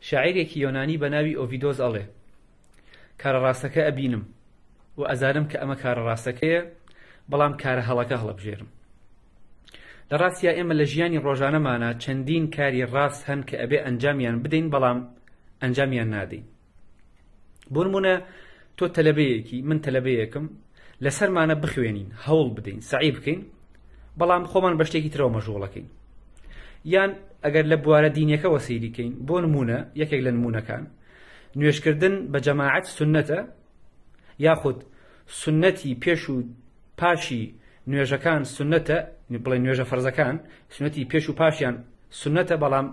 شاعیرێکی یۆنانی بە ناوی ئۆڤیدۆز ئەڵێ کارە ڕاستەکە ئەبینم و ئەزانم کە ئەمە کارە ڕاستەکەیە بەڵام کارە هەڵەکە هەڵەبژێرم. لە ڕاستیا ئێمە لە ژیانی ڕۆژانەمانە چەندین کاری ڕاست هەن کە ئەبێ ئەنجامیان بدەین بەڵام ئەنجامیان نادەین. بۆ نمونە تۆ تەلەبەیەکی من تەلەبەیەکم لەسەرمانە بخوێنین هەوڵ بدەین سعی بکەین بەڵام خۆمان بە شتێکی ترەوە مەشغوڵەکەین. یان ئەگەر لە بوارە دینیەکەوە سەیریکەین بۆ نمونە یەکێک لە نمونەکان نوێژکردن بە جەماعەت سوننەتە یاخود سوننەتی پێش و پاشی نوێژەکان سوننەتە بڵێ نوێژە فەرزەکان سوننەتی پێش و پاشیان سوننەتە بەڵام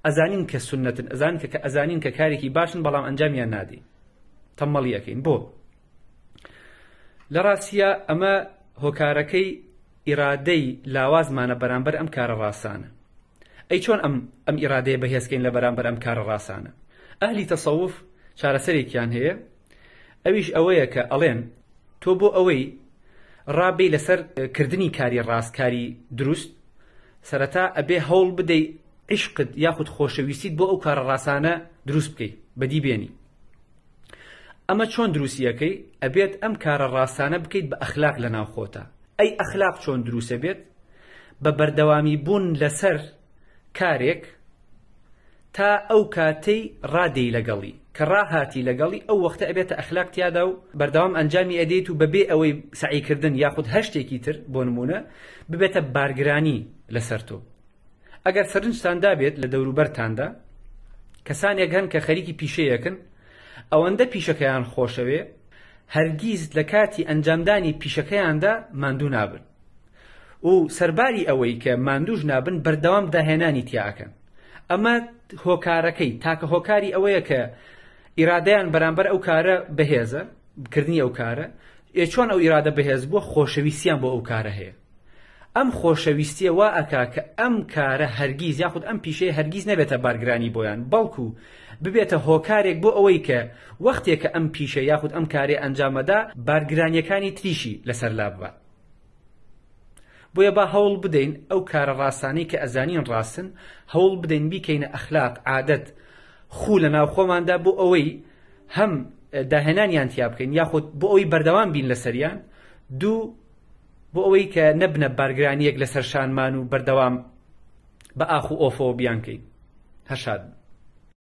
ئەزانین کە سوننەتن ئەزانین کە کارێکی باشن بەڵام ئەنجامیان نادەین تەمەڵی ئەکەین. بۆ لە ڕاستیە ئەمە هۆکارەکەی ئیرادەی لاوازمانە بەرامبەر ئەم کارە ڕاستانە. ئەی چۆن ئەم ئیرادەیە بەهێزکەین لە بەرامبەر ئەم کارە ڕاستانە؟ ئەهلی تەسەووف چارەسەرێکیان هەیە ئەویش ئەوەیە کە ئەڵێن تۆ بۆ ئەوەی ڕابێ لەسەر کردنی کاری ڕاست کاری دروست سەرەتا ئەبێ هەوڵ بدەی عیشقت یاخود خۆشەویستیت بۆ ئەو کارە ڕاستانە دروست بکەی بەدی بێنی. ئەمە چۆن دروستیەکەی؟ ئەبێت ئەم کارە ڕاستانە بکەیت بە ئەخلاق لە ناو خۆتە. ئەی ئەخلاق چۆن دروستە بێت؟ بە بەردەوامی بوون لەسەر کارێک تا ئەو کاتەی ڕادەی لەگەڵی کە ڕاهاتی لەگەڵی ئەو وەختە ئەبێتە ئەخلاق تیادا و بەردەوام ئەنجامی ئەدەیت و بەبێ ئەوەی سعیکردن یاخود هەر شتێکی تر بۆ نمونە ببێتە بارگرانی لەسەر تۆ. ئەگەر سەرنجتان دابێت لە دەوروبەرتاندا کەسانێک هەن کە خەریکی پیشەیەکن ئەوەندە پیشەکەیان خۆشەوێ هەرگیز لە کاتی ئەنجامدانی پیشەکەیاندا ماندوو نابن و سەرباری ئەوەی کە ماندووش نابن بەردەوام داهێنانی تیاکەن. ئەمە هۆکارەکەی تاکە هۆکاری ئەوەیە کە ئیرادەیان بەرامبەر ئەو کارە بەهێزە بکردنی ئەو کارە چۆن ئەو ئیرادە بەهێز بووە خۆشەویستیان بۆ ئەو کارە هەیە. ئەم خۆشەویستیە وا ئەکا کە ئەم کارە هەرگیز یاخود ئەم پیشەیە هەرگیز نەبێتە بارگرانی بۆیان بەڵکو ببێتە هۆکارێک بۆ ئەوەی کە وەختێک کە ئەم پیشە یاخود ئەم کارێ ئەنجامەدا بارگرانیەکانی تریشی لەسەر لاببە. بۆیە با هەوڵ بدەین ئەو کارە ڕاستانەی کە ئەزانین ڕاستن هەوڵ بدەین بیکەینە ئەخلاق عادەت خوو لە ناو خۆماندا بۆ ئەوەی هەم داهێنانیان تیا بکەین یاخود بۆ ئەوەی بەردەوام بین لەسەریان دوو بۆ ئەوەی کە نەبنە بارگرانیەک لەسەر شانمان و بەردەوام بە ئاخ و ئۆفەوە بیانکەین. هەر شاد